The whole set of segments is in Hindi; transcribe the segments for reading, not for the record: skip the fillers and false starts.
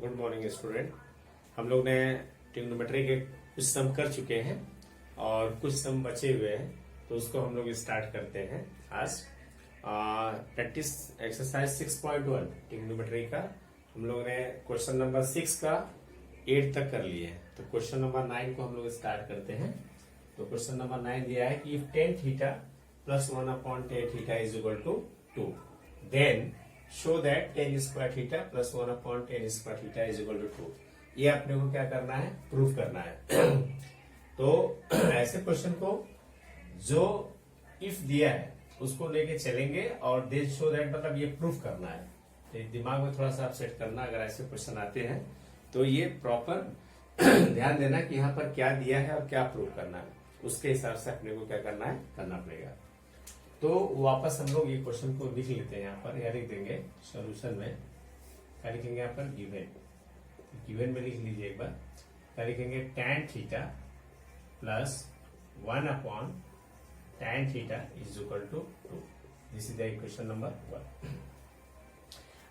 Good morning student. हम लोग ने ट्रिग्नोमेट्री के कुछ सम कर चुके हैं और कुछ सम बचे हुए हैं, तो उसको हम लोग स्टार्ट करते हैं आज। प्रैक्टिस एक्सरसाइज 6.1 ट्रिग्नोमेट्री का हम लोग ने क्वेश्चन नंबर 6 का 8 तक कर लिए हैं। तो क्वेश्चन नंबर 9 को हम लोग स्टार्ट करते हैं। तो क्वेश्चन नंबर 9 दिया है कि if tan theta plus 1/tan theta is equal to 2, then show that tan square theta plus 1/tan square theta is equal to 2। ये अपने को क्या करना है, प्रूफ करना है। तो ऐसे क्वेश्चन को जो इफ दिया है उसको लेके चलेंगे और देन शो दैट मतलब ये प्रूफ करना है। तो दिमाग में थोड़ा सा आप सेट करना, अगर ऐसे क्वेश्चन आते हैं तो ये प्रॉपर ध्यान देना कि यहाँ पर क्या दिया है और क्या प्रूफ करना है, उसके हिसाब से अपने को क्या करना है, करना पड़ेगा। तो वापस हम लोग ये क्वेश्चन को लिख लेते हैं। यहाँ पर या लिख देंगे सॉल्यूशन में, क्या लिखेंगे यहाँ पर, गिवन में लिख लीजिए एक बार। क्या लिखेंगे, tan theta plus 1/tan theta is equal to 2। This is the equation number 1।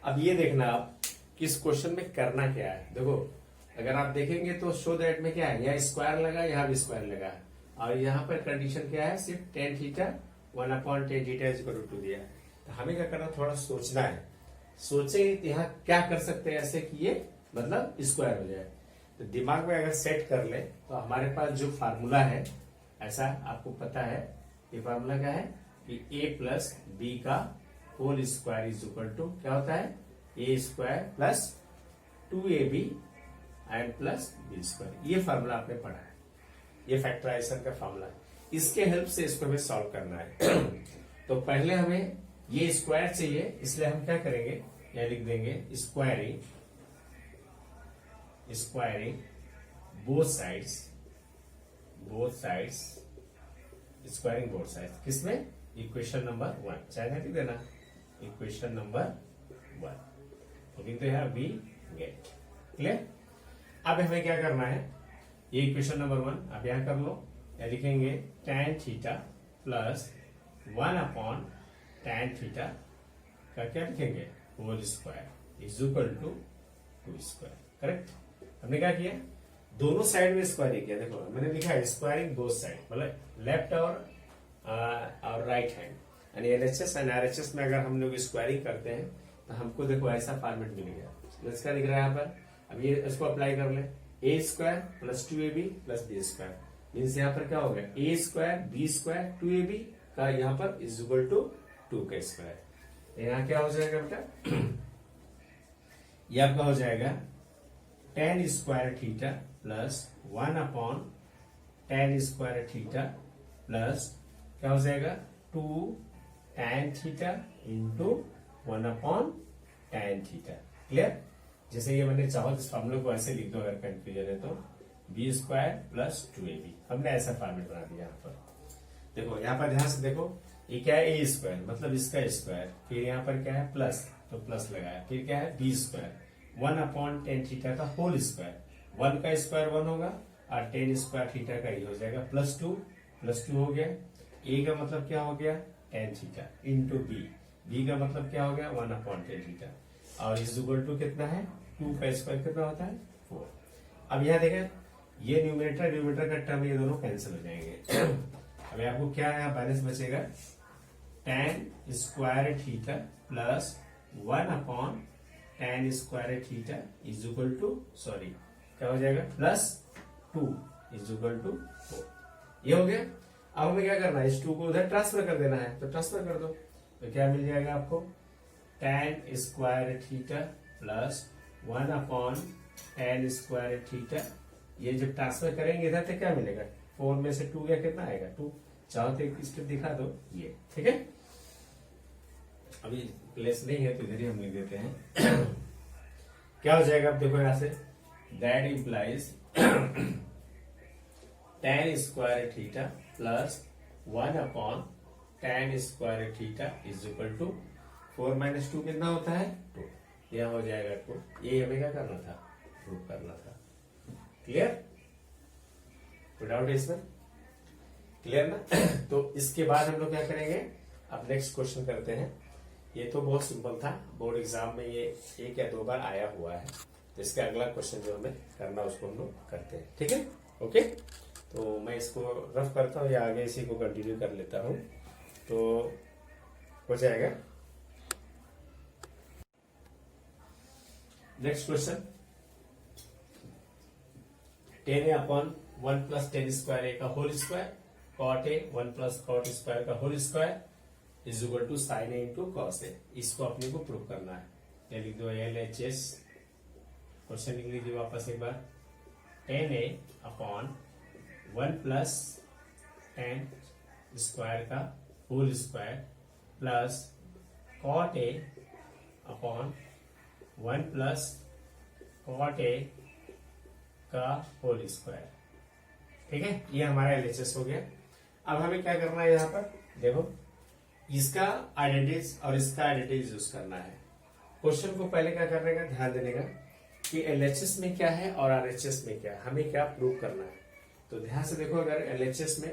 अब ये देखना आप किस क्वेश्चन में करना क्या है। देखो अगर आप देखेंगे तो शो दैट में क्या है, यहाँ स्क्वायर लगा, यहाँ भी स्क्वायर लगा, और यहाँ पर कंडीशन क्या है, सिर्फ tan theta 1/tan theta is equal to 2 दिया है। तो हमें क्या करना, थोड़ा सोचना है। सोचे तो यहाँ क्या कर सकते हैं ऐसे कि ये मतलब स्क्वायर हो जाए। तो दिमाग में अगर सेट कर ले तो हमारे पास जो फार्मूला है, ऐसा आपको पता है, ये फार्मूला क्या है कि a प्लस बी का whole square is equal to क्या होता है, a square plus 2ab and plus B square. ये फार्मूला आपने पढ़ा है, ये फैक्टराइजेशन का फार्मूला है। इसके हेल्प से इसको हमें सॉल्व करना है। तो पहले हमें ये स्क्वायर चाहिए, इसलिए हम क्या करेंगे, यह लिख देंगे squaring both sides squaring both sides. किसमें, इक्वेशन नंबर 1, चाहे लिख देना इक्वेशन नंबर 1। तो लिखते हैं वी गेट। क्लियर। अब हमें क्या करना है, ये इक्वेशन नंबर 1 आप यहां कर लो। या लिखेंगे tan theta plus 1/tan theta का क्या लिखेंगे, whole square is equal to 2 square. Correct. हमने क्या किया, दोनों साइड में स्क्वायर किया। देखो मैंने लिखा है स्क्वायरिंग बोथ साइड, मतलब लेफ्ट और राइट हैंड। यानी एलएचएस एंड आरएचएस में अगर हम लोग स्क्वायरिंग करते हैं तो हमको देखो ऐसा फॉर्मेट मिलेगा। इसका लिख रहा है यहाँ पर। अब ये इसको अप्लाई कर ले, a square plus 2ab plus B square means यहाँ पर क्या हो गया, a square B square 2ab का यहाँ पर इज इक्वल टू 2 का स्क्वायर। यहाँ क्या हो जाएगा बेटा, ये आपका हो जाएगा tan square theta plus 1/tan square theta plus क्या हो जाएगा 2 tan theta into 1/tan theta. Clear. जैसे ये मैंने चाहो इस फॉर्मूले को ऐसे लिख दो, अगर कंफ्यूजन है तो बी स्क्वायर प्लस 2ab। हमने ऐसा फॉर्मेट बना दिया यहाँ पर। देखो यहाँ पर ध्यान से देखो, ये क्या है, a स्क्वायर मतलब इसका स्क्वायर, फिर यहाँ पर क्या है प्लस, तो प्लस लगाया, फिर क्या है बी स्क्वायर 1/tan थीटा का होल स्क्वायर। 1 का स्क्वायर 1 होगा और tan स्क्वायर थीटा का ये हो जाएगा प्लस 2 हो गया। a का मतलब क्या हो गया, tan थीटा इंटू बी का मतलब क्या हो गया 1/tan थीटा, और इज इक्वल टू कितना है, 2 का स्क्वायर कितना होता है 4। अब यहाँ देखें, ये न्यूमरेटर का टर्म ये दोनों कैंसिल हो जाएंगे। अब आपको क्या है, बैलेंस बचेगा tan square theta plus 1/tan square theta is equal to, sorry क्या हो जाएगा, प्लस 2 इज इक्वल टू 4। ये हो गया। अब हमें क्या करना है, इस 2 को उधर ट्रांसफर कर देना है, तो ट्रांसफर कर दो। तो क्या मिल जाएगा आपको, tan square theta plus 1/tan square theta. ये जब ट्रांसफर करेंगे इधर तो क्या मिलेगा, 4 में से 2 गया, कितना आएगा 2। चाहो तो एक स्टेप दिखा दो, ये ठीक है। अभी प्लेस नहीं है तो इधर ही हम लिख देते हैं। क्या हो जाएगा, अब देखो यहां से, that implies tan square theta plus 1/tan square theta is equal to 4 minus 2 कितना होता है 2। यह हो जाएगा 2। ये हमें क्या करना था, प्रूव करना था। क्लियर, कोई डाउट है इसमें, क्लियर ना। तो इसके बाद हम लोग क्या करेंगे, अब नेक्स्ट क्वेश्चन करते हैं। ये तो बहुत सिंपल था, बोर्ड एग्जाम में ये 1 या 2 बार आया हुआ है। तो इसका अगला क्वेश्चन जो हमें करना उसको हम लोग करते हैं। ठीक है, ओके। तो मैं इसको रफ करता हूँ या आगे इसी को कंटिन्यू कर लेता हूँ, तो हो जाएगा। Next question, 10a upon 1 plus tan square A का whole square cot A 1 plus cot square का whole square is equal to sine A into cos A. इसको अपने को प्रूव करना है। ये लिख दो LHS। क्वेश्चन लिख लीजिए वापस एक बार, 10a upon 1 plus tan square का whole square plus cot A upon 1 plus cot A का होल स्क्वायर। ठीक है, ये हमारा LHS हो गया। अब हमें क्या करना है, यहाँ पर देखो, इसका आइडेंटिटीज और इसका आइडेंटिटीज यूज करना है। क्वेश्चन को पहले क्या करने का ध्यान देने का कि LHS में क्या है और RHS में क्या है, हमें क्या प्रूव करना है। तो ध्यान से देखो, अगर LHS में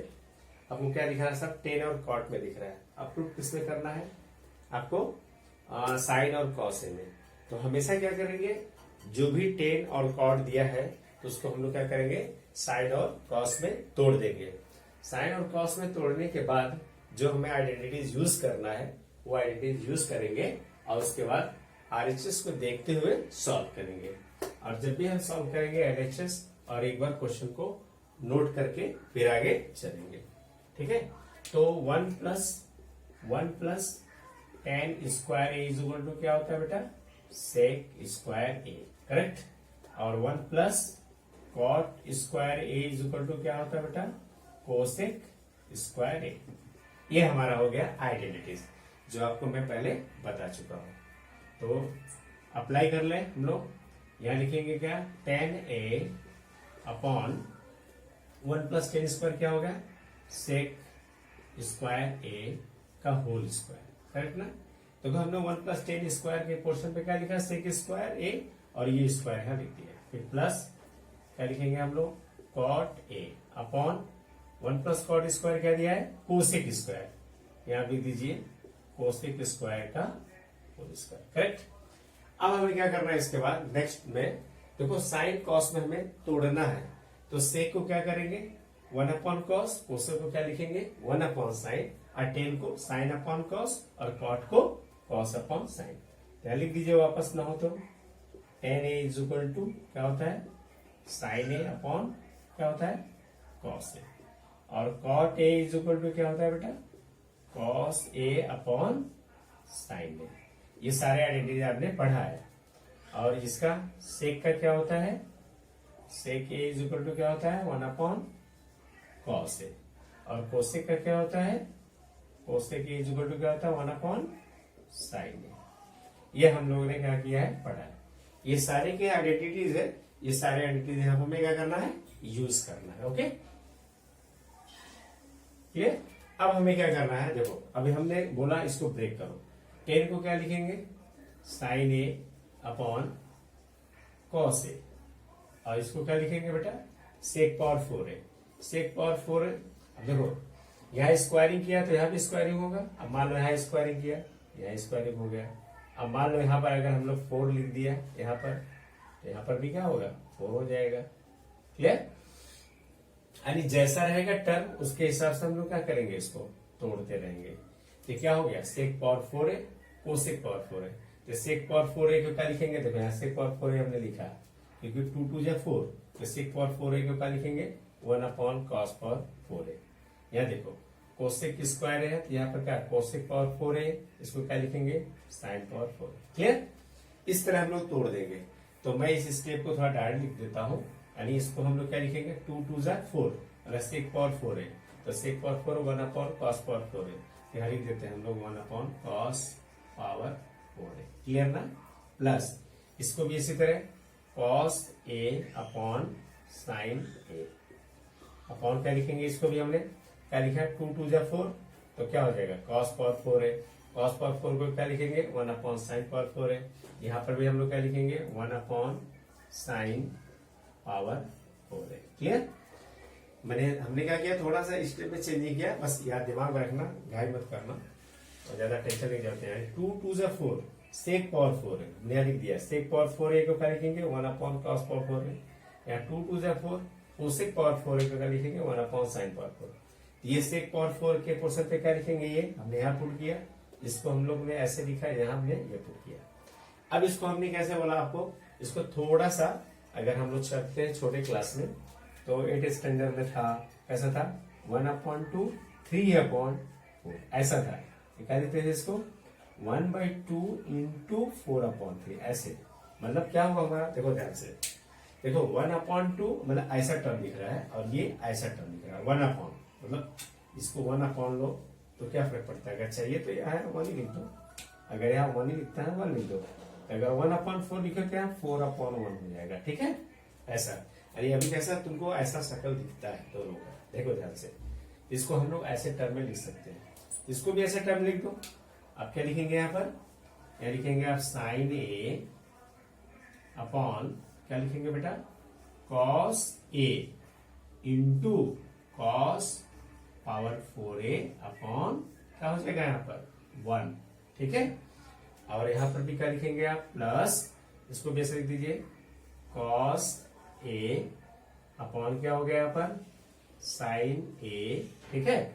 आपको क्या दिख रहा है, सब टेन और कॉट में दिख रहा है। अब प्रूव किसमें करना है आपको, साइन और कॉस में। तो हमेशा क्या करेंगे, जो भी टेन और कॉट दिया है तो उसको हम लोग क्या करेंगे, साइन और कॉस में तोड़ देंगे। साइन और कॉस में तोड़ने के बाद जो हमें आइडेंटिटीज यूज करना है वो आइडेंटिटीज यूज करेंगे और उसके बाद RHS को देखते हुए सॉल्व करेंगे। और जब भी हम सॉल्व करेंगे LHS और एक बार क्वेश्चन को नोट करके फिर आगे चलेंगे। ठीक है, तो 1 plus tan square A is equal to क्या होता है बेटा, सेक स्क्वायर ए, करेक्ट। और 1 plus cot square A is equal to क्या होता है बेटा, कोसेक स्क्वायर ए। ये हमारा हो गया आइडेंटिटीज, जो आपको मैं पहले बता चुका हूं। तो अप्लाई कर ले हम लोग। यहां लिखेंगे क्या, 10a upon 1 plus tan square क्या होगा, सेक स्क्वायर ए का होल स्क्वायर, करेक्ट ना। तो हम लोग 1 प्लस टेन स्क्वायर के पोर्शन पे क्या लिखा, सेक स्क्वायर ए, और ये स्क्वायर है लिख दिया। फिर प्लस क्या लिखेंगे हम लोग, cot A upon 1 plus cot square क्या दिया है, कोसेक स्क्वायर, यहां लिख दीजिए कोसेक स्क्वायर का होल स्क्वायर, करेक्ट। अब हमें क्या करना है इसके बाद, नेक्स्ट में देखो, साइन कॉस में हमें तोड़ना है। तो सेक को क्या करेंगे, 1 अपॉन कॉस, कोसेक को क्या लिखेंगे 1 अपॉन साइन, और टेन को साइन अपॉन कॉस, और कॉट को कॉस अपॉन साइन। क्या लिख दीजिए वापस ना हो तो, 10a इज इक्वल टू क्या होता है, साइन ए अपॉन क्या होता है, कॉस ए, और cot A is equal to क्या होता है बेटा, cos A upon sine A. ये सारे आइडेंटिटी आपने पढ़ा है। और इसका सेक का क्या होता है, सेक ए इज इक्वल टू क्या होता है, 1 अपॉन कॉस ए, और कोसेक का क्या होता है, cosec A is equal to क्या होता है, 1 अपॉन साइन ए। ये हम लोगों ने क्या किया है, पढ़ा है। ये सारे के आइडेंटिटीज है, ये सारे आइडेंटिटीज हमें क्या करना है, यूज करना है। Okay, clear. अब हमें क्या करना है, देखो अभी हमने बोला इसको ब्रेक करो। 10 को क्या लिखेंगे, sign A upon cos A, और इसको क्या लिखेंगे बेटा, सेक पावर 4 है, सेक पावर 4 है। अब देखो यहाँ स्क्वायरिंग किया तो यहाँ भी स्क्वायरिंग होगा। अब मान लो यहाँ स्क्वायरिंग किया, यहाँ स्क्वायरिंग हो गया। अब मान लो यहाँ पर अगर हम लोग 4 लिख दिया यहाँ पर, तो यहाँ पर भी क्या होगा, 4 हो जाएगा। क्लियर, यानी जैसा रहेगा टर्म उसके हिसाब से हम लोग क्या करेंगे, इसको तोड़ते रहेंगे। तो क्या हो गया, सेक पावर 4 है, कोसेक पावर 4 है। तो सेक पावर 4a को क्या लिखेंगे, देखो यहाँ सेक पावर 4a हमने लिखा, क्योंकि 2 2 जा 4, तो सेक पावर 4a को क्या लिखेंगे, 1 अपॉन कॉस पावर 4a। यहाँ देखो कोसेक स्क्वायर है, तो यहाँ पर क्या कोसेक पावर 4a, इसको क्या लिखेंगे, साइन पावर 4। क्लियर, इस तरह हम लोग तोड़ देंगे। तो मैं इस स्टेप को थोड़ा डायरेक्ट लिख देता हूँ, यानी इसको हम लोग क्या लिखेंगे, 2 2 जा 4, और सेक पावर 4 है, तो सेक पावर 4 1 अपॉन कॉस पावर 4 है। यहाँ लिख देते हैं हम लोग 1 अपॉन कॉस पावर 4 है। क्लियर ना। प्लस इसको भी इसी तरह cos A upon sine A, upon क्या लिखेंगे, इसको भी हमने क्या लिखा है, 2 2 जा 4, तो क्या हो जाएगा, कॉस पावर 4 है। कॉस पावर 4 को क्या लिखेंगे, 1 अपॉन साइन पावर 4 है। यहाँ पर भी हम लोग क्या लिखेंगे, 1 अपॉन साइन पावर 4 है। क्लियर, मैंने हमने क्या किया, थोड़ा सा स्टेप में चेंज नहीं किया, बस याद दिमाग में रखना, घाई मत करना और ज्यादा टेंशन नहीं जाते हैं। 2 2 जा 4, सेक पावर 4 है, हमने लिख दिया सेक पावर 4a को क्या लिखेंगे 1 अपॉन कॉस पावर 4 है, यहाँ 2 2 जा 4, कोसेक पावर 4a को क्या लिखेंगे 1 अपॉन साइन पावर 4। ये सेक पावर 4 के पोर्शन पे क्या लिखेंगे, ये हमने यहाँ पुट किया, इसको हम लोग ने ऐसे लिखा, यहाँ हमने ये पुट किया। अब इसको हमने कैसे बोला आपको, इसको थोड़ा सा अगर हम लोग चलते हैं छोटे क्लास में तो 8 स्टैंडर्ड में था, कैसा था 1/2 3/4 ऐसा था, क्या लिखते थे इसको 1/2 इंटू 4/3 ऐसे। मतलब क्या हुआ हमारा, देखो ध्यान से देखो 1/2 मतलब ऐसा टर्म लिख रहा है और ये ऐसा टर्म लिख रहा है 1/, मतलब इसको 1/, लो तो क्या फर्क पड़ता है, अगर चाहिए तो यहाँ 1 ही लिख दो, अगर यहाँ 1 ही लिखता है 1 लिख दो, अगर 1/4 लिखो तो यहाँ 4/1 हो जाएगा, ठीक है ऐसा। अरे अभी कैसा तुमको ऐसा शक्ल दिखता है दोनों का, देखो ध्यान से, इसको हम लोग ऐसे टर्म में लिख सकते हैं, इसको भी ऐसे टर्म लिख दो। अब क्या लिखेंगे यहाँ पर, क्या लिखेंगे आप साइन ए अपॉन क्या लिखेंगे बेटा cos A into cos power 4a upon क्या हो जाएगा यहाँ पर 1, ठीक है। और यहाँ पर भी क्या लिखेंगे आप प्लस, इसको भी ऐसे लिख दीजिए कॉस ए अपॉन क्या हो गया यहाँ पर साइन ए, ठीक है।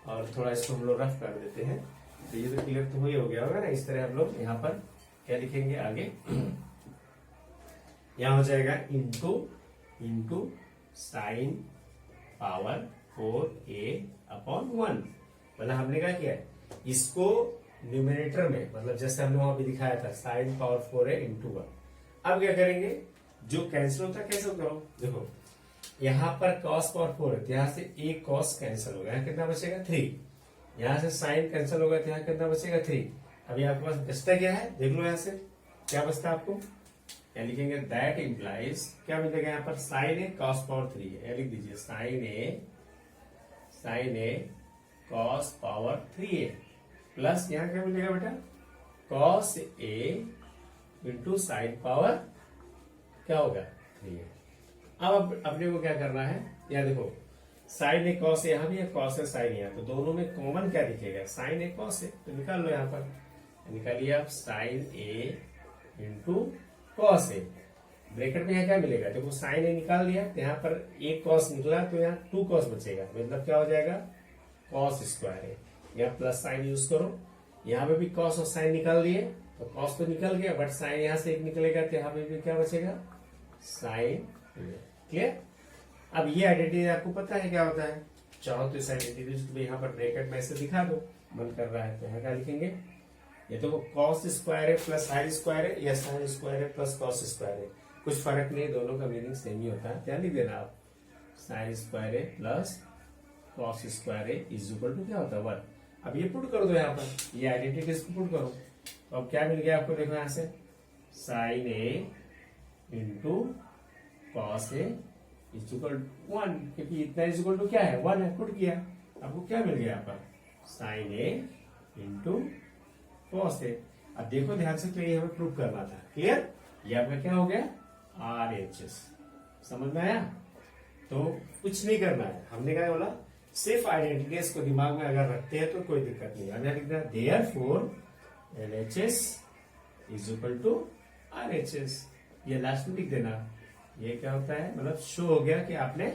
और थोड़ा इसको हम लोग रफ कर देते हैं, तो ये तो क्लियर तो ही हो गया होगा ना। इस तरह हम लोग यहाँ पर क्या लिखेंगे आगे, यहाँ हो जाएगा into sine power 4a upon 1। मतलब हमने क्या किया है, इसको न्यूमिनेटर में, मतलब जैसे हमने वहां भी दिखाया था साइन पावर 4a इंटू 1। अब क्या करेंगे, जो कैंसिल होता है कैंसिल करो, देखो यहाँ पर कॉस पावर 4 है, यहाँ से एक कॉस कैंसिल होगा, यहाँ कितना बचेगा 3, यहाँ से साइन कैंसिल होगा तो यहाँ कितना बचेगा 3। अभी आपके पास बचता क्या है, देख लो यहाँ से क्या बचता है आपको, क्या लिखेंगे दैट इंप्लाइज, क्या मिलेगा यहाँ पर साइन ए कॉस पावर 3 है, लिख दीजिए साइन ए कॉस पावर 3a प्लस यहाँ क्या मिलेगा बेटा cos A into sine power क्या होगा 3a। अब अपने को क्या करना है, यहाँ देखो साइन ए कॉस यहाँ भी है, कॉस है साइन यहाँ, तो दोनों में कॉमन क्या दिखेगा साइन ए कॉस है, तो निकाल लो यहाँ पर, निकालिए आप sign A into cos A, bracket में यहाँ क्या मिलेगा, देखो साइन ए निकाल दिया तो यहाँ पर एक कॉस निकला तो यहाँ 2 कॉस बचेगा, मतलब क्या हो जाएगा कॉस स्क्वायर है, यहाँ प्लस साइन यूज करो, यहाँ पे भी कॉस और साइन निकाल दिए तो कॉस तो निकल गया, बट साइन यहाँ से एक निकलेगा तो यहाँ पे भी क्या बचेगा साइन, क्लियर। अब ये आइडेंटिटी आपको पता है क्या होता है, चाहो तो इस आइडेंटिटी को यहाँ पर ब्रैकेट में ऐसे दिखा दो, मन कर रहा है तो यहाँ क्या लिखेंगे, ये तो कॉस स्क्वायर है प्लस साइन स्क्वायर है, या साइन स्क्वायर है प्लस कॉस स्क्वायर है, कुछ फर्क नहीं, दोनों का मीनिंग सेम ही होता है, ध्यान लिख देना आप, साइन स्क्वायर है प्लस कॉस स्क्वायर है इज इक्वल टू क्या होता है 1। अब ये पुट कर दो यहाँ पर, ये आइडेंटिटी को पुट करो, तो अब क्या मिल गया आपको, देखो यहाँ से sine A into cos A is equal 1, क्योंकि इतना इज इक्वल टू क्या है 1 है, पुट किया, आपको क्या मिल गया यहाँ पर साइन ए इंटू कॉस ए। अब देखो ध्यान से, तो ये हमें प्रूव करना था, क्लियर। ये आपका क्या हो गया RHS, समझ में आया। तो कुछ नहीं करना है, हमने क्या बोला सिर्फ आइडेंटिटीज को दिमाग में अगर रखते हैं तो कोई दिक्कत नहीं, हमने लिख दिया therefore LHS is equal to RHS, ये लास्ट में लिख देना। ये क्या होता है, मतलब शो हो गया कि आपने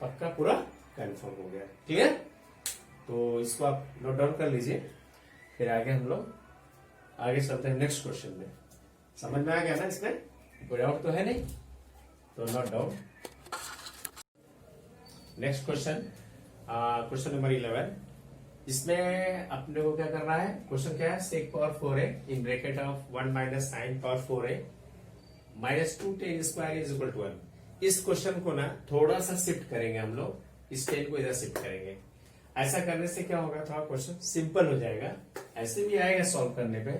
पक्का पूरा कंफर्म हो गया, क्लियर। तो इसको आप नोट डाउन कर लीजिए, फिर आगे हम लोग आगे चलते हैं नेक्स्ट क्वेश्चन में। समझ में आ गया ना, इसमें कोई डाउट तो है नहीं, तो note down. Next question, question number 11, इसमें अपने को क्या करना है, क्वेश्चन क्या है sec power 4a in bracket of 1 minus sine power 4a minus 2 tan square is equal to 1। इस क्वेश्चन को ना थोड़ा सा शिफ्ट करेंगे हम लोग, इस टेन को इधर शिफ्ट करेंगे, ऐसा करने से क्या होगा थोड़ा क्वेश्चन सिंपल हो जाएगा, ऐसे भी आएगा सॉल्व करने पे,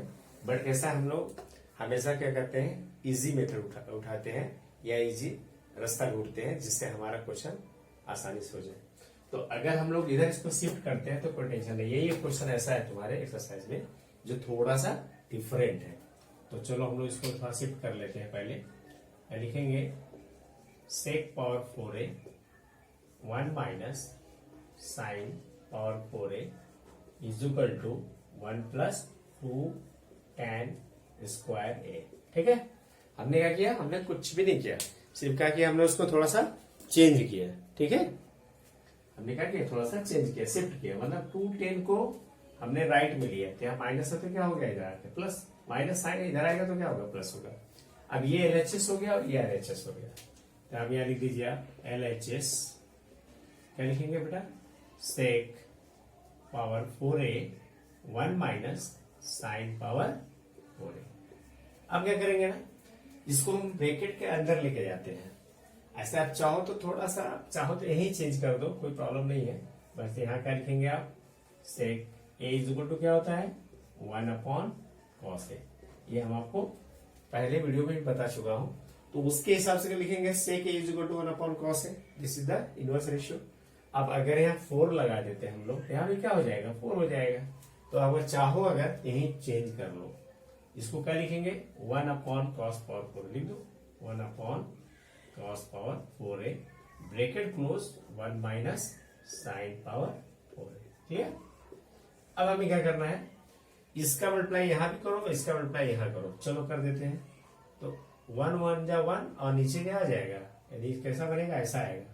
बट ऐसा हम लोग हमेशा क्या करते हैं इजी मेथड उठाते हैं या इजी रास्ता ढूंढते हैं जिससे हमारा क्वेश्चन आसानी से हो जाए। तो अगर हम लोग इधर इसको शिफ्ट करते हैं तो कोई टेंशन नहीं, ये क्वेश्चन ऐसा है तुम्हारे एक्सरसाइज में जो थोड़ा सा डिफरेंट है, तो चलो हम लोग इसको थोड़ा शिफ्ट कर लेते हैं। पहले लिखेंगे sec power 4a 1 minus sine power 4a is equal to 1 plus 2 tan square A. ठीक है, हमने क्या किया, हमने कुछ भी नहीं किया, सिर्फ क्या किया, हमने उसको थोड़ा सा चेंज किया। ठीक है, हमने क्या किया, थोड़ा सा चेंज किया, शिफ्ट किया, मतलब 210 को हमने राइट में लिया, तो यहाँ माइनस है तो क्या हो गया, इधर आके प्लस, माइनस साइन इधर आएगा तो क्या होगा, प्लस होगा। अब ये LHS हो गया और ये RHS हो गया, तो आप यहाँ लिख दीजिए LHS, क्या लिखेंगे बेटा, sec power 4a 1 minus sine power 4a। अब क्या करेंगे ना, इसको हम ब्रैकेट के अंदर लेके जाते हैं। ऐसे आप चाहो तो थोड़ा सा, चाहो तो यही चेंज कर दो, कोई प्रॉब्लम नहीं है। बस यहाँ क्या लिखेंगे आप, सेक a इज इक्वल टू क्या होता है, 1 अपॉन कॉस ए। ये हम आपको पहले वीडियो में भी बता चुका हूं, तो उसके हिसाब से लिखेंगे sec a is equal to 1 upon cos A, this is the inverse ratio. अब अगर यहाँ 4 लगा देते हैं हम लोग, यहाँ भी क्या हो जाएगा, 4 हो जाएगा। तो अगर चाहो अगर यही चेंज कर लो, इसको क्या लिखेंगे, 1 अपॉन कॉस पावर 4 लिख दो, 1 upon cos power 4a bracket close 1 minus sine power 4a। ठीक है, अब हमें क्या करना है, इसका मल्टीप्लाई यहां भी करो, इसका मल्टीप्लाई यहां करो, चलो कर देते हैं। तो 1 1 जा 1 और नीचे क्या आ जाएगा, यानी कैसा बनेगा, ऐसा आएगा,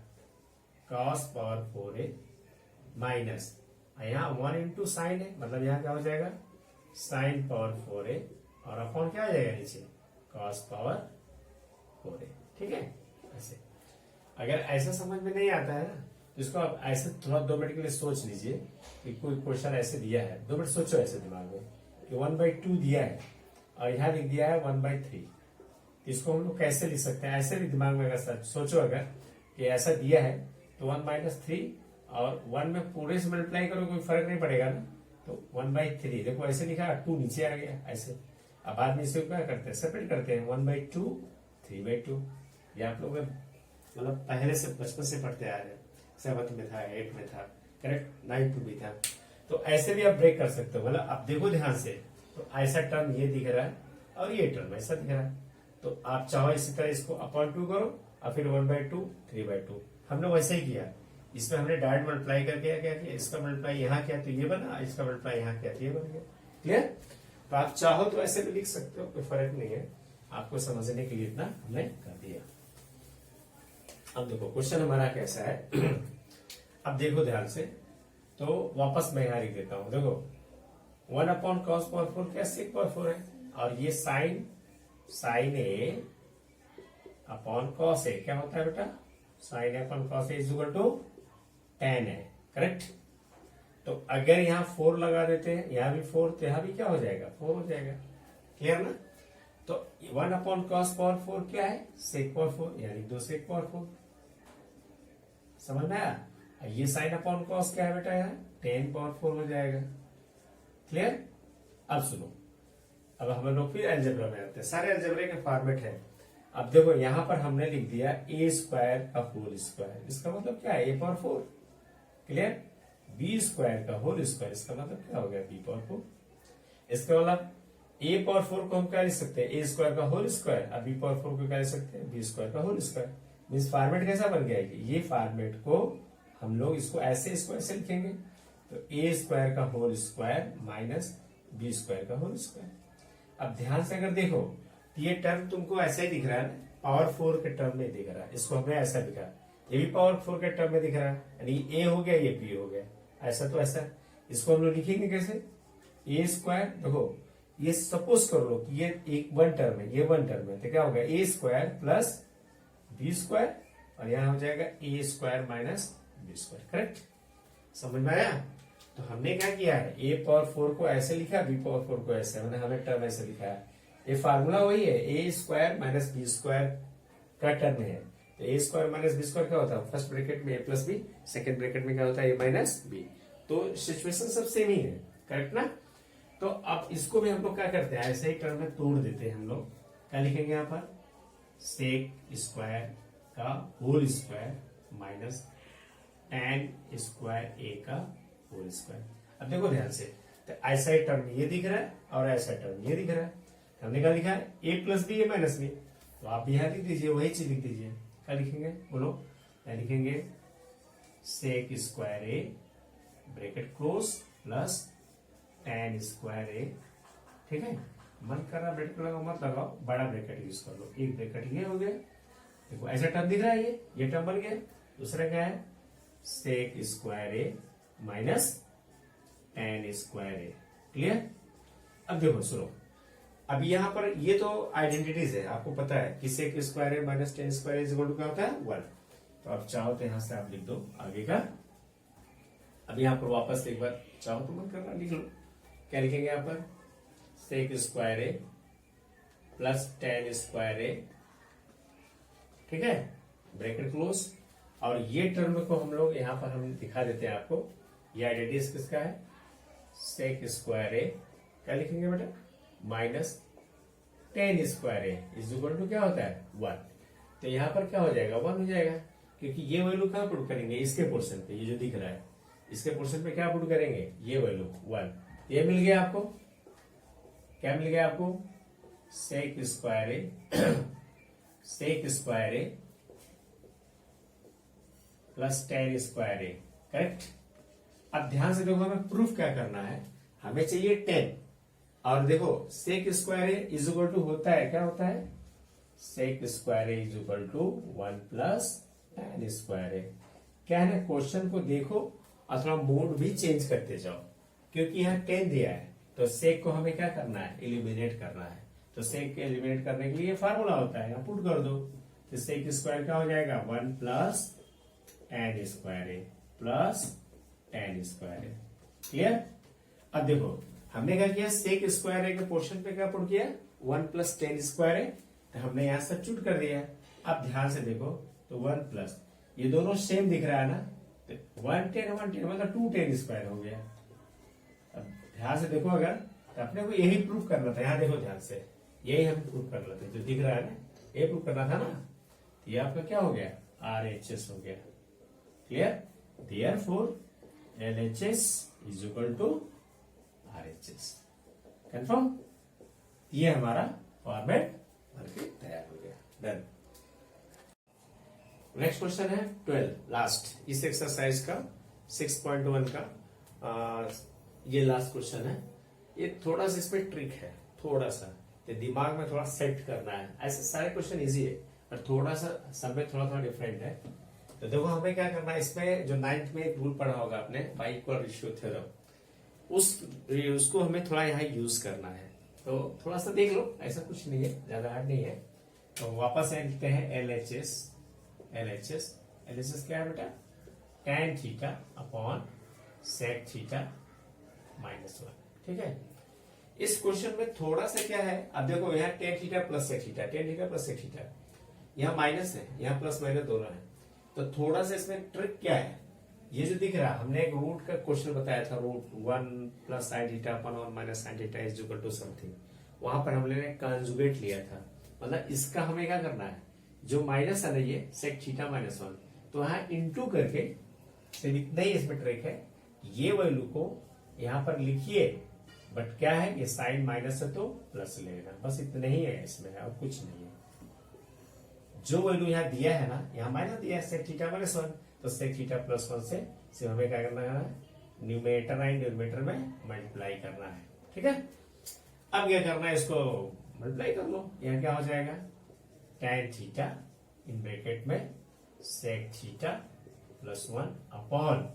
कॉस पावर 4a माइनस यहाँ 1 इंटू साइन है, मतलब यहाँ क्या हो जाएगा, साइन पावर 4a और अपॉन क्या आ जाएगा नीचे, कॉस पावर 4a। ठीक है, ऐसे अगर ऐसा समझ में नहीं आता है ना, तो इसको आप ऐसे थोड़ा 2 मिनट के लिए सोच लीजिए कि कोई क्वेश्चन ऐसे दिया है, 2 मिनट सोचो ऐसे दिमाग में कि 1/2 दिया है और यहाँ लिख दिया है 1/3, इसको हम लोग कैसे लिख सकते हैं, ऐसे भी दिमाग में अगर सोचो अगर कि ऐसा दिया है तो 1 माइनस 3 और 1 में पूरे से मल्टीप्लाई करो, कोई फर्क नहीं पड़ेगा ना, तो 1/3 देखो ऐसे लिखा, 2 नीचे आ गया ऐसे। अब बाद में इसे क्या करते हैं, सेपरेट करते हैं, 1/2 3/2। ये आप लोग मतलब पहले से बचपन से पढ़ते आ रहे हैं, 7th में था, 8th में था, करेक्ट, 9th में भी था। तो ऐसे भी आप ब्रेक कर सकते हो, मतलब आप देखो ध्यान से, तो ऐसा टर्म ये दिख रहा है और ये टर्म ऐसा दिख रहा है, तो आप चाहो इसी तरह इसको अपॉन 2 करो और फिर 1/2 3/2। हम लोग वैसे ही किया, इसमें हमने डायरेक्ट मल्टीप्लाई करके क्या किया, इसका मल्टीप्लाई यहाँ किया तो ये बना, इसका मल्टीप्लाई यहाँ किया तो ये बन गया। क्लियर, तो आप चाहो तो ऐसे भी लिख सकते हो, कोई फर्क नहीं है, आपको समझने के लिए इतना हमने कर दिया। अब देखो क्वेश्चन हमारा कैसा है अब देखो ध्यान से, तो वापस मैं यहाँ लिख देता हूं, देखो 1 अपॉन कॉस पावर 4 क्या सेक पावर 4 है, और ये sine A upon cos A क्या होता है बेटा, sine A upon cos A is equal to tan है, करेक्ट। तो अगर यहाँ 4 लगा देते हैं, यहाँ भी 4, तो यहाँ भी क्या हो जाएगा, 4 हो जाएगा। क्लियर ना, तो 1 अपॉन कॉस पावर 4 क्या है, सेक पावर 4, यानी 2 सेक पावर 4, समझ में आया। ये साइन अपॉन कॉस क्या है बेटा, यहाँ tan पावर 4 हो जाएगा। क्लियर, अब सुनो, अब हम लोग फिर अलजेब्रा में आते हैं, सारे अलजेब्रा के फॉर्मेट है। अब देखो यहाँ पर हमने लिख दिया a स्क्वायर का होल स्क्वायर, इसका मतलब क्या है, a power 4। Clear, b square का होल स्क्वायर, इसका मतलब क्या हो गया, b पावर 4। इसका मतलब a पावर 4 को हम क्या लिख सकते हैं, a स्क्वायर का होल स्क्वायर, और b पावर 4 को क्या लिख सकते हैं, b स्क्वायर का होल स्क्वायर। मीन्स फॉर्मेट कैसा बन गया है, ये फॉर्मेट को हम लोग इसको ऐसे लिखेंगे, तो a स्क्वायर का whole square minus b square का होल स्क्वायर। अब ध्यान से अगर देखो, ये टर्म तुमको ऐसा ही दिख रहा है ना, पावर 4 के टर्म में दिख रहा है, इसको हमने ऐसा लिखा, ये भी पावर 4 के टर्म में दिख रहा है, यानी a हो गया, ये b हो गया, ऐसा तो ऐसा। इसको हम लोग लिखेंगे कैसे, a स्क्वायर, देखो ये सपोज कर लो कि ये एक 1 टर्म है, ये 1 टर्म है, तो क्या होगा, a square plus b square, और यहाँ हो जाएगा a square minus b square, correct, समझ में आया। तो हमने क्या किया है, a पावर 4 को ऐसे लिखा, b पावर 4 को ऐसे, मैंने हमें टर्म ऐसे लिखा है। ये फार्मूला वही है, a square minus b square का टर्म है, तो a square minus b square क्या होता है, फर्स्ट ब्रैकेट में a plus b, second bracket में क्या होता है, a माइनस b। तो सिचुएशन सब सेम ही है, करेक्ट ना। तो अब इसको भी हम लोग क्या करते हैं, ऐसे ही टर्म में तोड़ देते हैं हम लोग, क्या लिखेंगे यहाँ पर, सेक स्क्वायर का whole square minus tan square a का होल स्क्वायर। अब देखो ध्यान से, तो ऐसा ही टर्म ये दिख रहा है और ऐसा टर्म ये दिख रहा है, हमने क्या लिखा है, a plus B, a minus B, तो आप यहाँ लिख दीजिए, वही चीज लिख दीजिए, क्या लिखेंगे बोलो, क्या लिखेंगे, sec square a bracket close plus tan square a, ठीक है, मन कर रहा ब्रैकेट लगाओ मत लगाओ, बड़ा ब्रैकेट यूज कर लो। एक ब्रैकेट ये हो गया, देखो ऐसा टर्म दिख रहा है, ये टर्म बन गया। दूसरा क्या है, sec square A minus tan square A. Clear. अब देखो सुनो, अब यहाँ पर ये तो आइडेंटिटीज है, आपको पता है कि sec square A minus tan square is equal to क्या होता है, 1। तो आप चाहो तो यहां से आप लिख दो आगे का। अब यहाँ पर वापस एक बार चाहो तो मन करना लिख लो, क्या लिखेंगे यहाँ पर, sec square A plus tan square A, ठीक है, ब्रैकेट क्लोज। और ये टर्म को हम लोग यहाँ पर हम दिखा देते हैं आपको, ये आइडेंटिटीज किसका है, सेक स्क्वायर ए, क्या लिखेंगे बेटा, minus tan square A is equal to क्या होता है, 1। तो यहाँ पर क्या हो जाएगा, 1 हो जाएगा, क्योंकि ये वैल्यू कहाँ पुट करेंगे, इसके पोर्शन पे, ये जो दिख रहा है इसके पोर्शन पे क्या पुट करेंगे, ये वैल्यू 1। ये मिल गया आपको, क्या मिल गया आपको, सेक स्क्वायर ए सेक स्क्वायर ए प्लस टेन स्क्वायर ए, करेक्ट। अब ध्यान से देखो, हमें प्रूफ क्या करना है, हमें चाहिए 10, और देखो sec square A is equal to होता है, क्या होता है, sec square A is equal to 1 plus tan square A. क्या है ना, क्वेश्चन को देखो और थोड़ा मोड भी चेंज करते जाओ, क्योंकि यहाँ 10 दिया है, तो सेक को हमें क्या करना है, एलिमिनेट करना है। तो सेक के एलिमिनेट करने के लिए फार्मूला होता है, यहाँ पुट कर दो, तो सेक स्क्वायर क्या हो जाएगा, 1 प्लस टेन स्क्वायर ए प्लस टेन स्क्वायर ए। क्लियर। अब देखो हमने क्या किया, सेक स्क्वायर ए के पोर्शन पे क्या पुट किया, 1 प्लस टेन स्क्वायर ए, तो हमने यहां सब्स्टिट्यूट कर दिया। अब ध्यान से देखो, तो 1 प्लस, ये दोनों सेम दिख रहा है ना, तो 1 10 मतलब 2 टेन स्क्वायर हो गया। अब ध्यान से देखो, अगर तो अपने को यही प्रूफ करना था, यहां देखो ध्यान से, यही हम प्रूफ करना था, जो दिख रहा है ना, ये प्रूफ करना था ना, ये आपका क्या हो गया, RHS हो गया। Clear. Therefore LHS is equal to RHS। Confirm. ये हमारा फॉर्मेट बनके तैयार हो गया, डन। नेक्स्ट क्वेश्चन है 12, लास्ट इस एक्सरसाइज का 6.1 का ये लास्ट क्वेश्चन है। ये थोड़ा सा इसमें ट्रिक है, थोड़ा सा तो दिमाग में थोड़ा सेट करना है। ऐसे सारे क्वेश्चन इजी है, पर थोड़ा सा सब में थोड़ा थोड़ा डिफरेंट है। तो देखो हमें क्या करना है, इसमें जो 9th में एक रूल पढ़ा होगा आपने, बाई इक्वल रेशियो थ्योरम, उसको हमें थोड़ा यहाँ यूज करना है। तो थोड़ा सा देख लो, ऐसा कुछ नहीं है, ज्यादा हार्ड नहीं है। तो वापस लिखते हैं LHS क्या है बेटा, tan theta upon sec theta minus 1। ठीक है। इस क्वेश्चन में थोड़ा सा क्या है, अब देखो यहाँ tan theta plus sec theta, tan theta plus sec theta, यहाँ माइनस है, यहाँ प्लस माइनस दोनों है। तो थोड़ा सा इसमें ट्रिक क्या है, ये जो दिख रहा है, हमने एक रूट का क्वेश्चन बताया था, root 1 plus sine theta upon और minus sine theta is equal to something, वहां पर हमने कंजुगेट लिया था। मतलब इसका हमें क्या करना है, जो माइनस है ना, ये सेक थीटा माइनस 1, तो यहाँ इंटू करके इतना ही इसमें ट्रिक है, ये वैल्यू को यहाँ पर लिखिए, बट क्या है, ये साइन माइनस है तो प्लस लेना, बस इतना ही है इसमें, और कुछ नहीं है। जो वैल्यू यहाँ दिया है ना, यहाँ माइनस दिया है सेक थीटा माइनस 1, तो सेक थीटा प्लस 1 से सिर्फ हमें क्या करना है, न्यूमरेटर एंड डिनोमिनेटर में मल्टीप्लाई करना है। ठीक है। अब क्या करना है, इसको मल्टीप्लाई कर लो। यहाँ क्या हो जाएगा, tan थीटा इन ब्रैकेट में सेक थीटा प्लस 1 अपॉन,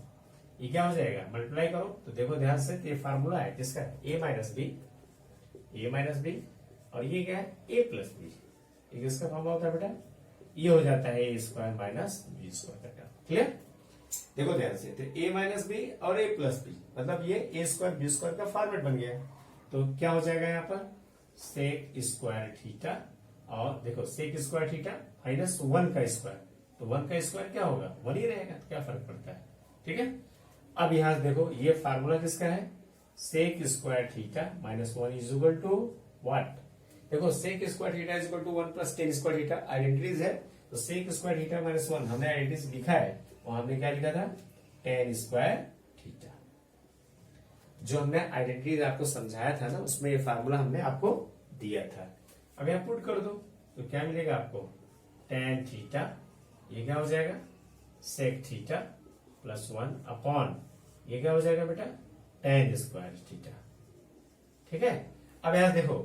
ये क्या हो जाएगा, मल्टीप्लाई करो। तो देखो ध्यान से, ये फार्मूला है किसका, a माइनस बी, और ये क्या है, a प्लस बी। ये किसका फॉर्मूला होता है बेटा, ये हो जाता है a square minus B square का। क्लियर। देखो ध्यान से, तो a माइनस बी और a प्लस बी, मतलब ये a स्क्वायर बी स्क्वायर का फॉर्मेट बन गया। तो क्या हो जाएगा यहाँ पर, सेक स्क्वायर थीटा, और देखो सेक स्क्वायर थीटा माइनस 1 का स्क्वायर, तो 1 का स्क्वायर क्या होगा, 1 ही रहेगा, तो क्या फर्क पड़ता है। ठीक है। अब यहां से देखो, ये फार्मूला किसका है, sec square theta minus 1 is equal to what, देखो sec square theta is equal to 1 plus tan square theta, identities है। तो सेक स्क्वायर थीटा माइनस 1 हमने आइडेंटिटीज लिखा है, वहां हमने क्या लिखा था, टेन स्क्वायर थीटा। जो हमने आइडेंटिटीज आपको समझाया था ना, उसमें ये फार्मूला हमने आपको दिया था। अब यहाँ पुट कर दो, तो क्या मिलेगा आपको, टेन थीटा, ये क्या हो जाएगा, सेक थीटा प्लस 1 अपॉन, ये क्या हो जाएगा बेटा, टेन स्क्वायर थीटा। ठीक है। अब यहां देखो,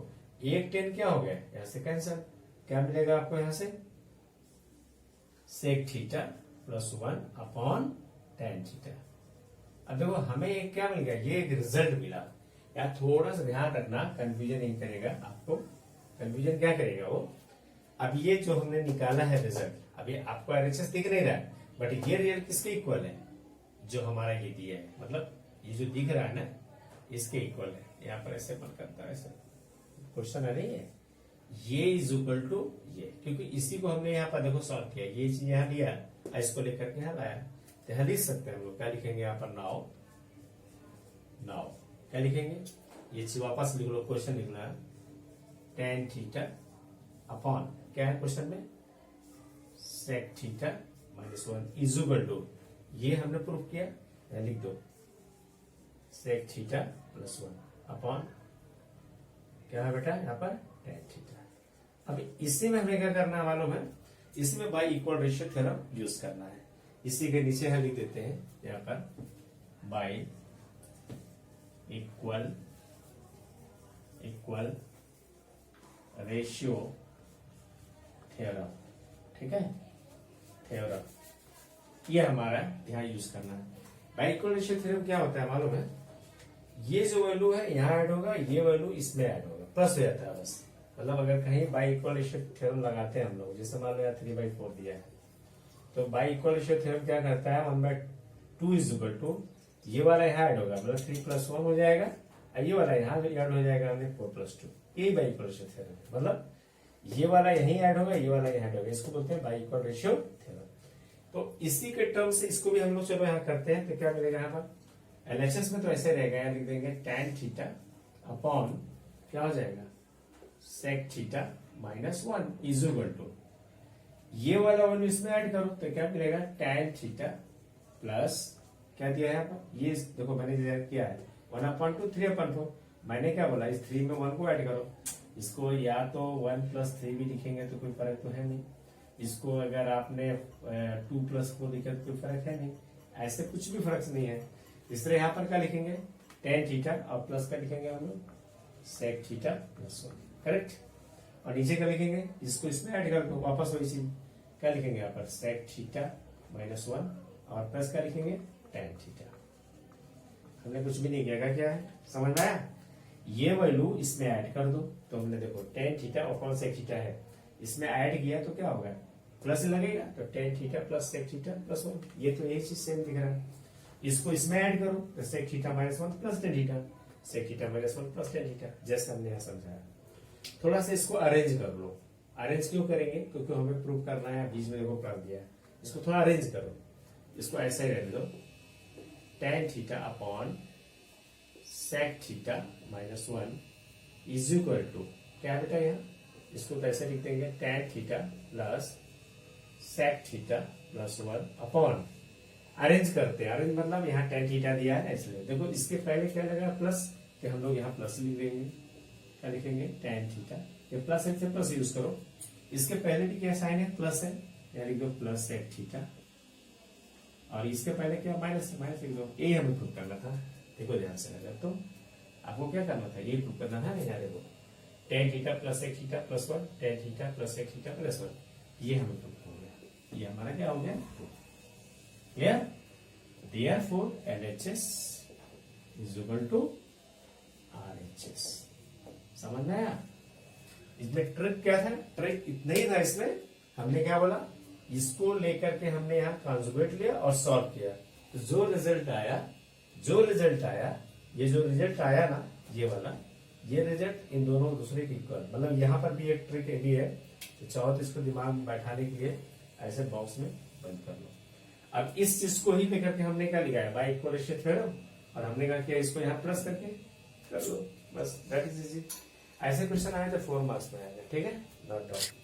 एक 10 क्या हो गया, यहां से कैंसिल, क्या मिलेगा आपको यहां से, sec theta plus 1 upon tan theta. अब देखो हमें एक क्या मिल गया, ये एक रिजल्ट मिला। यार थोड़ा सा ध्यान रखना, कंफ्यूजन नहीं करेगा आपको, कंफ्यूजन क्या करेगा वो, अब ये जो हमने निकाला है रिजल्ट, अभी आपको एलएचएस दिख नहीं रहा है, बट ये रिजल्ट किसके इक्वल है, जो हमारा ये दिया है, मतलब ये जो दिख रहा है ना इसके इक्वल है। यहाँ पर ऐसे मन करता है, ऐसे क्वेश्चन है नहीं है, ये इज इक्वल टू ये, क्योंकि इसी को हमने यहाँ पर देखो सॉल्व किया, ये चीज यहाँ लिया, इसको लेकर के यहाँ लाया, तो यहाँ लिख सकते हैं हम लोग, क्या लिखेंगे यहाँ पर, नाउ नाउ क्या लिखेंगे, ये चीज वापस लिख लो, क्वेश्चन लिखना है टेन थीटा अपॉन क्या है क्वेश्चन में, sec theta minus 1 is equal to, ये हमने प्रूव किया, यहाँ लिख दो सेक थीटा प्लस 1 अपॉन क्या है बेटा यहाँ पर टेन थीटा। अब इसी में हमें क्या करना है मालूम है, इसमें by equal ratio theorem use करना है। इसी के नीचे हम लिख देते हैं यहाँ पर बाई इक्वल रेशियो थ्योरम, ठीक है, थ्योरम ये हमारा यहाँ यूज करना है। बाई इक्वल रेशियो थ्योरम क्या होता है मालूम है, ये जो वैल्यू है यहाँ ऐड होगा, ये वैल्यू इसमें ऐड होगा, प्लस हो जाता है बस। मतलब अगर कहीं बाई इक्वल रेशियो थ्योरम लगाते हैं हम लोग, जैसे मान लो यहाँ 3/4 दिया है, तो बाई इक्वल रेशियो थ्योरम क्या करता है, 1/2 इज इक्वल टू, ये वाला यहाँ ऐड होगा, मतलब 3 + 1 हो जाएगा, और ये वाला यहाँ ऐड हो जाएगा, 4 + 2, यही बाई इक्वल रेशियो थ्योरम है। मतलब ये वाला यहीं ऐड होगा, ये वाला यहाँ ऐड होगा, इसको बोलते हैं बाई इक्वल रेशियो थ्योरम। तो इसी के टर्म से इसको भी हम लोग चलो यहाँ करते हैं, तो क्या मिलेगा यहाँ पर, एलएचएस में तो ऐसे रहेगा, यहाँ लिख देंगे tan थीटा अपॉन क्या हो जाएगा, sec theta minus 1 is equal to, ये वाला वैल्यू इसमें ऐड करो तो क्या मिलेगा, tan थीटा प्लस क्या दिया है यहाँ पर, ये देखो मैंने किया है 1/2 3/4, मैंने क्या बोला, इस 3 में 1 को ऐड करो, इसको या तो 1 + 3 भी लिखेंगे तो कोई फर्क तो है नहीं, इसको अगर आपने 2 + 4 लिखा तो कोई फर्क है नहीं, ऐसे कुछ भी फर्क नहीं है। इस तरह यहाँ पर क्या लिखेंगे, tan थीटा और प्लस का लिखेंगे हम लोग सेक थीटा प्लस 1, करेक्ट, और नीचे क्या लिखेंगे, इसको इसमें ऐड कर दो, वापस वही चीज, क्या लिखेंगे यहाँ पर, सेक थीटा माइनस 1 और प्लस क्या लिखेंगे, tan थीटा। हमने कुछ भी नहीं किया, क्या है समझ में आया, ये वैल्यू इसमें ऐड कर दो, तो हमने देखो tan थीटा और कौन सेक थीटा है, इसमें ऐड किया तो क्या होगा, प्लस लगेगा, तो tan theta plus sec theta plus 1, ये तो यही चीज सेम दिख रहा है। इसको इसमें ऐड करो तो sec theta minus 1 plus tan theta, sec theta minus 1 plus tan theta, जैसे हमने यहाँ समझाया। थोड़ा सा इसको अरेंज कर लो, अरेंज क्यों करेंगे, क्योंकि हमें प्रूव करना है, बीच में देखो कर दिया, इसको थोड़ा अरेंज करो, इसको ऐसे ही रहने दो, tan theta upon sec theta minus 1 is equal to क्या बेटा, यहाँ इसको तो ऐसे लिख देंगे tan theta plus sec theta plus 1 upon, arrange करते हैं, अरेंज मतलब यहाँ tan थीटा दिया है इसलिए देखो इसके पहले क्या लगा प्लस, तो हम लोग यहाँ प्लस लिख देंगे, क्या लिखेंगे tan थीटा, ये प्लस है तो प्लस यूज करो, इसके पहले भी क्या साइन है, प्लस है, यहाँ लिख दो प्लस सेक थीटा, और इसके पहले क्या माइनस, माइनस लिख दो, यही हमें प्रूव करना था। देखो ध्यान से नजर, तो आपको क्या करना था, ये प्रूव करना था, यहाँ देखो tan theta plus sec theta plus 1, tan theta plus sec theta plus 1, ये हमें प्रूव हो गया, ये हमारा क्या हो गया, clear. Therefore LHS is equal to RHS, समझ में आया। इसमें ट्रिक क्या था, ट्रिक इतना ही था, इसमें हमने क्या बोला, इसको लेकर के हमने यहाँ कॉन्जुगेट लिया और सॉल्व किया, तो जो रिजल्ट आया, ये जो रिजल्ट आया ना, ये वाला, ये रिजल्ट इन दोनों दूसरे के इक्वल, मतलब यहाँ पर भी एक ट्रिक ये भी है, तो चाहो तो इसको दिमाग में बैठाने के लिए ऐसे बॉक्स में बंद कर लो। अब इस चीज को ही लेकर के हमने क्या लिखा है, बाई इक्वल रेशियो थ्योरम, और हमने क्या किया, इसको यहाँ प्लस करके कर लो, बस दैट इज इजी। ऐसे क्वेश्चन आए तो 4 मार्क्स में आएगा, ठीक है, नॉट डाउट।